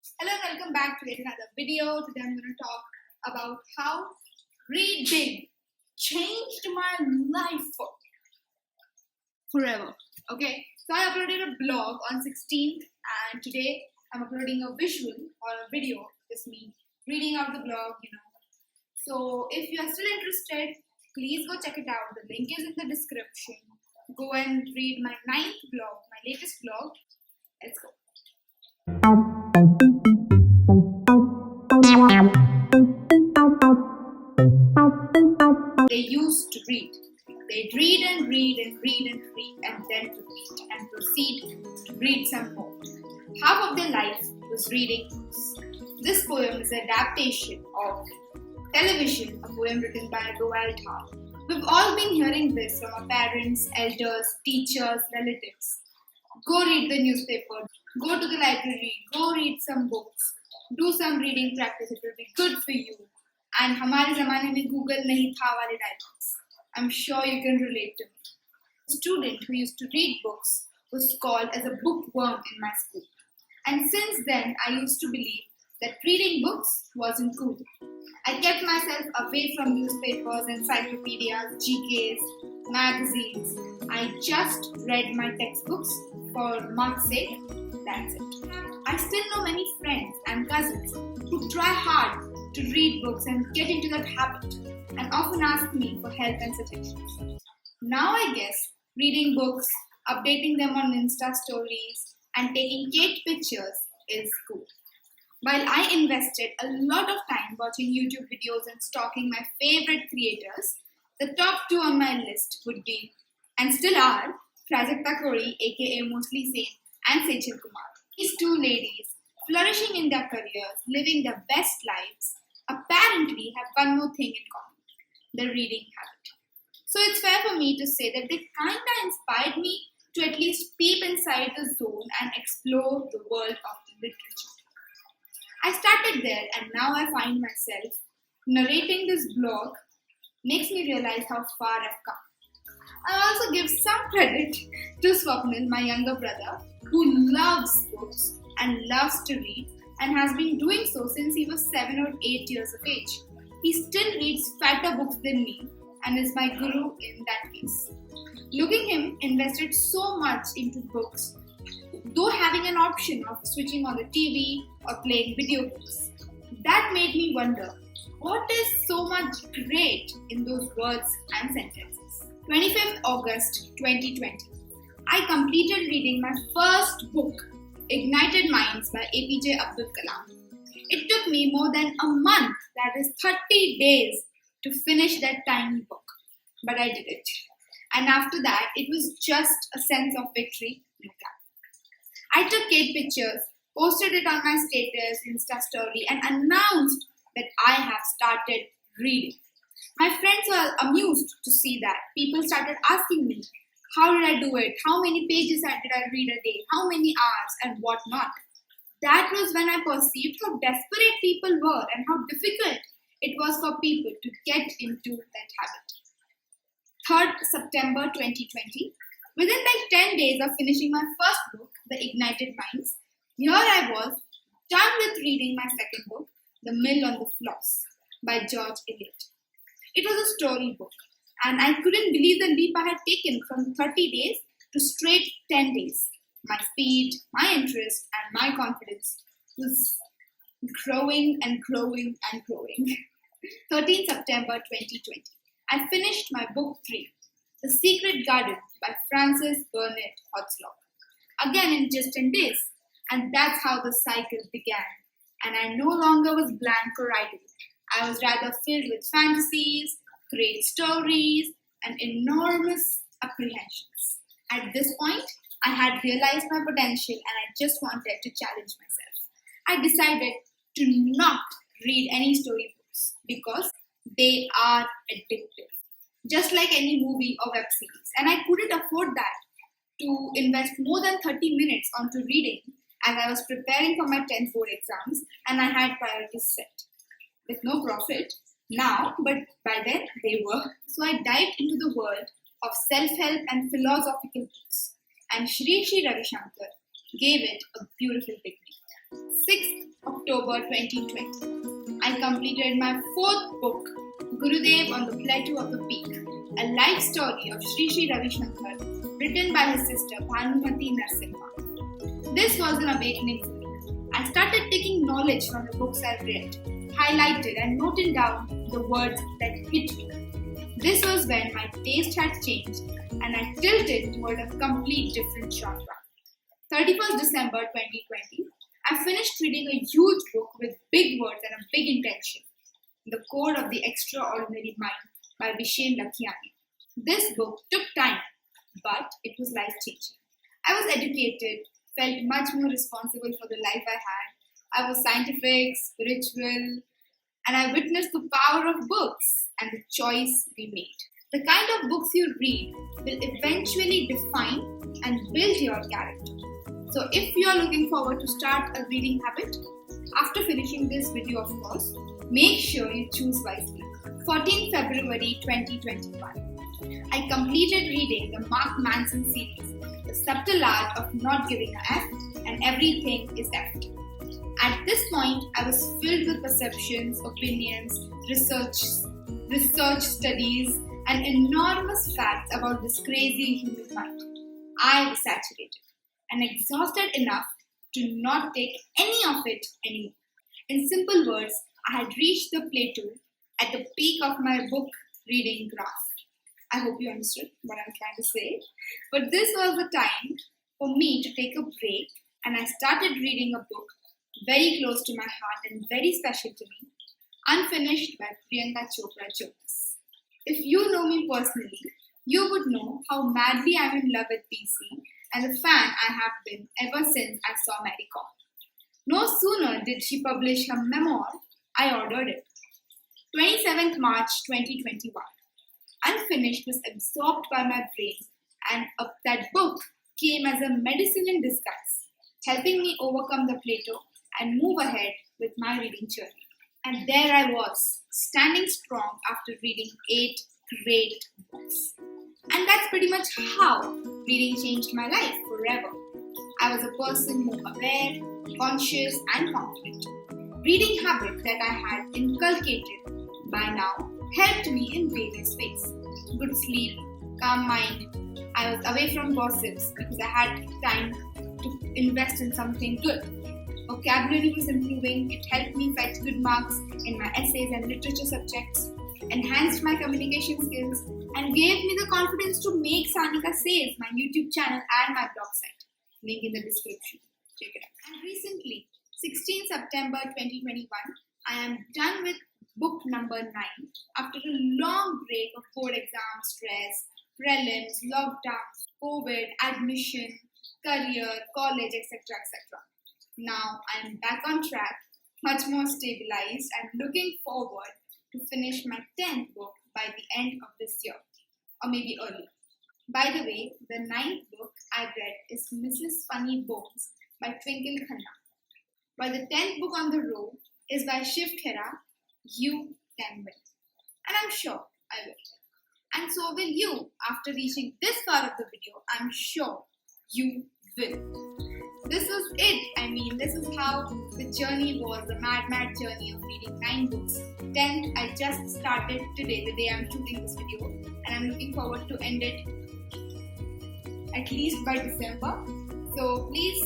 Hello and welcome back to yet another video. Today I'm going to talk about how reading changed my life forever. Okay, so I uploaded a blog on 16th and today I'm uploading a visual or a video, just me reading out the blog. So if you are still interested, please go check it out. The link is in the description. Go and read my 9th blog, my latest blog. Let's go. They used to read. They'd read and read and read and read and then repeat and proceed to read some more. Half of their life was reading books. This poem is an adaptation of television, a poem written by Roald Dahl. We've all been hearing this from our parents, elders, teachers, relatives. Go read the newspaper, go to the library, go read some books, do some reading practice, it will be good for you. And हमारे ज़माने में Google नहीं था वाले dialogues. I'm sure you can relate to me. A student who used to read books was called as a bookworm in my school. And since then, I used to believe that reading books wasn't cool. I kept myself away from newspapers, encyclopedias, GKs, magazines. I just read my textbooks for mark's sake. That's it. I still know many friends and cousins who try hard to read books and get into that habit and often ask me for help and suggestions. Now I guess reading books, updating them on Insta stories and taking cake pictures is cool. While I invested a lot of time watching YouTube videos and stalking my favorite creators, the top two on my list would be, and still are, Prajakta Kori aka Mostly Sane and Sechil Kumar. These two ladies, flourishing in their careers, living their best lives, apparently have one more thing in common, the reading habit. So it's fair for me to say that they kinda inspired me to at least peep inside the zone and explore the world of literature. I started there and now I find myself narrating this blog makes me realize how far I've come. I also give some credit to Swapnil, my younger brother, who loves books and loves to read and has been doing so since he was 7 or 8 years of age. He still reads fatter books than me and is my guru in that case. Looking him invested so much into books, though having an option of switching on the TV or playing video games. That made me wonder, what is so much great in those words and sentences? 25th August 2020. I completed reading my first book, Ignited Minds by APJ Abdul Kalam. It took me more than a month, that is 30 days, to finish that tiny book. But I did it. And after that, it was just a sense of victory. I took 8 pictures, posted it on my status, Insta story, and announced that I have started reading. My friends were amused to see that. People started asking me, how did I do it? How many pages did I read a day? How many hours and what not? That was when I perceived how desperate people were and how difficult it was for people to get into that habit. 3rd September 2020. Within like 10 days of finishing my first book, The Ignited Minds, here I was, done with reading my second book, The Mill on the Floss by George Eliot. It was a storybook, and I couldn't believe the leap I had taken from 30 days to straight 10 days. My speed, my interest, and my confidence was growing and growing and growing. 13th September 2020. I finished my book 3, The Secret Garden by Frances Burnett Hotzlock. Again in just 10 days. And that's how the cycle began. And I no longer was blank or idle. I was rather filled with fantasies, great stories, and enormous apprehensions. At this point, I had realized my potential and I just wanted to challenge myself. I decided to not read any storybooks because they are addictive, just like any movie or web series. And I couldn't afford that to invest more than 30 minutes onto reading as I was preparing for my 10th board exams and I had priorities set. With no profit now, but by then they were. So I dived into the world of self-help and philosophical books, and Shri Ravi Shankar gave it a beautiful beginning. 6th October 2020. I completed my 4th book, Gurudev on the Plateau of the Peak, a life story of Sri Sri Ravi Shankar, written by his sister Bhanumati Narasimha. This was an awakening for me. I started taking knowledge from the books I read, highlighted and noted down the words that hit me. This was when my taste had changed and I tilted toward a complete different genre. 31st December 2020, I finished reading a huge book with big words and a big intention, The Code of the Extraordinary Mind by Vishen Lakhiani. This book took time, but it was life-changing. I was educated, felt much more responsible for the life I had. I was scientific, spiritual, and I witnessed the power of books and the choice we made. The kind of books you read will eventually define and build your character. So if you are looking forward to start a reading habit, after finishing this video of course, make sure you choose wisely. 14 February 2021. I completed reading the Mark Manson series, The Subtle Art of Not Giving a F and Everything is F. At this point, I was filled with perceptions, opinions, research studies, and enormous facts about this crazy human mind. I was saturated and exhausted enough to not take any of it anymore. In simple words, I had reached the plateau at the peak of my book reading graph. I hope you understood what I'm trying to say. But this was the time for me to take a break, and I started reading a book very close to my heart and very special to me, Unfinished by Priyanka Chopra Jonas. If you know me personally, you would know how madly I'm in love with PC and the fan I have been ever since I saw Mary Kom. No sooner did she publish her memoir, I ordered it. 27th March 2021. Unfinished was absorbed by my brain, and that book came as a medicine in disguise, helping me overcome the plateau and move ahead with my reading journey. And there I was, standing strong after reading 8 great books. And that's pretty much how reading changed my life forever. I was a person more aware, conscious, and confident. Reading habit that I had inculcated by now helped me in various ways. Good sleep, calm mind. I was away from gossips because I had time to invest in something good. Vocabulary was improving. It helped me fetch good marks in my essays and literature subjects, enhanced my communication skills, and gave me the confidence to make Sanika Says, my YouTube channel and my blog site. Link in the description. Check it out. And recently, 16 September 2021, I am done with book number 9 after a long break of board exam stress, prelims, lockdowns, COVID, admission, career, college, etc. etc. Now I am back on track, much more stabilized, and looking forward to finish my 10th book by the end of this year, or maybe earlier. By the way, the 9th book I read is Mrs. Funny Bones by Twinkle Khanna. While the 10th book on the row is by Shiv Khera, You Can Win. And I'm sure I will. And so will you. After reaching this part of the video, I'm sure you will. This was it. This is how the journey was, the mad journey of reading 9 books. 10th, I just started today, the day I'm shooting this video, and I'm looking forward to end it at least by December. So please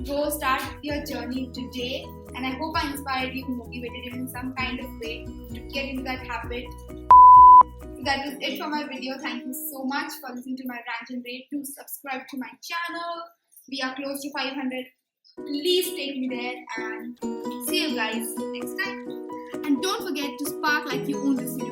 go start your journey today, and I hope I inspired you, motivated you in some kind of way to get into that habit. So that was it for my video. Thank you so much for listening to my rant and rave. Do subscribe to my channel. We are close to 500. Please take me there, and see you guys next time. And don't forget to spark like you own this video.